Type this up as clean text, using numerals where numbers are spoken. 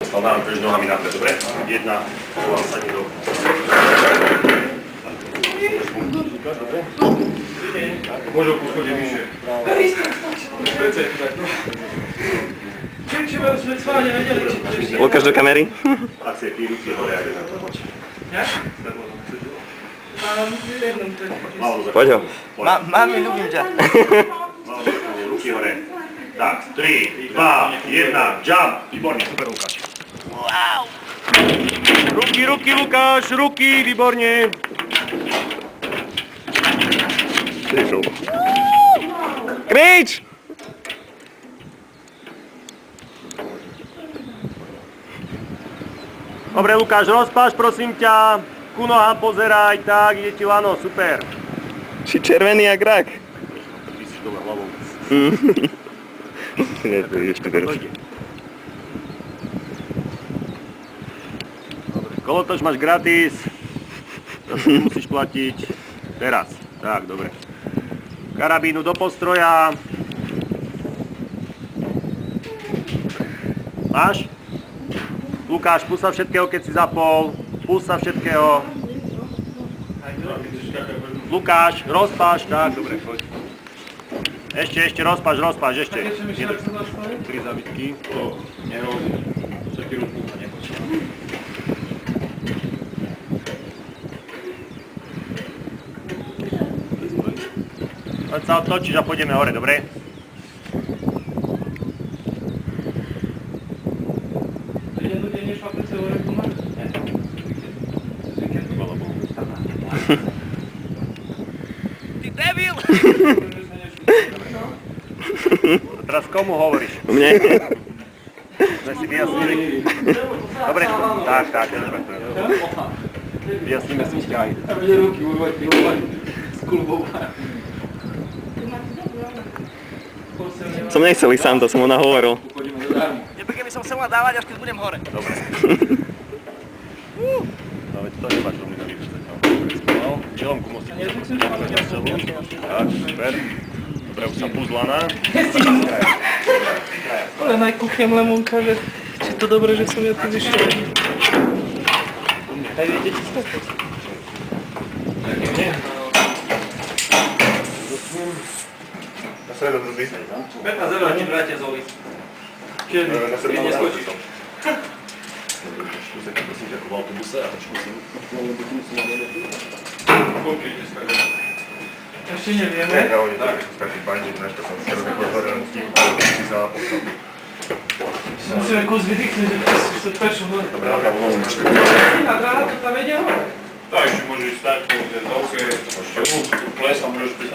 ostal nám, takže nohami napred, dobre? Jedna, volám sa do... Dobre? Môžu poschodiť vyššie. Lukáš do kamery. Akcie, ty ruky hore, ak je na to. Poď ho. Mami, ľúbim ťa. Ruky hore. Tak, 3, 2, 1, jump. Výborne, super Lukáš. Wow. Ruky, ruky, Lukáš, ruky, výborne. Krič! Dobre, Lukáš, rozpáš, prosím ťa. Ku nohám pozeraj, tak, ide ti, áno, super. Si červený jak rak. Ty si dole hlavou. Nie, to je ešte teraz. Dobre, kolotoč máš gratis. To si musíš platiť. Teraz, tak, dobre. Karabínu do postroja. Máš? Lukáš, pust sa všetkého, keď si zapol. Pust sa všetkého. Lukáš, rozpáš, tak, dobre, choď. Ešte, rozpáš, ešte. 3 zabitky. Nerobí. Všetky ruku ma nepočítam. Poď sa otočiš a pôjdeme hore, dobre? Ty debil! Teraz komu hovoríš? Mne. Sme si vyjasnili. Dobre, tak, dobre. Vyjasníme si vzťahy. Som nechcel ísť sám, to som ho nahovoril. Nebudem som chcel dávať, až keď budem hore. Dobre. No veď to nebáš veľmi dobrý zatiaľ. Čelom ku mostiku. Tak, super. Dobre, už sa puzlaná. Len aj kuchiem lemonka, že či to dobré, že som ja tu vyšiel. Aj viete, či stať? Na sredo drby. 15 eur ti vrátia z olis. Kedy? Na sredo Keď neskočíš. Tu sa prosím ťa ako v autobuse a trošku si... Ešte nevieme. Ja oni tak sú skaký bandit, nešto som si rozne pozoril, musím si za postavu. Musíme kus vydýchnuť, že sa pečú hore. Dobre, ale volám trošku. A dráha to tam ide hore. Tak, ešte môžeš stať po tej zovke, po šťovu, tu plesa môžeš prísť.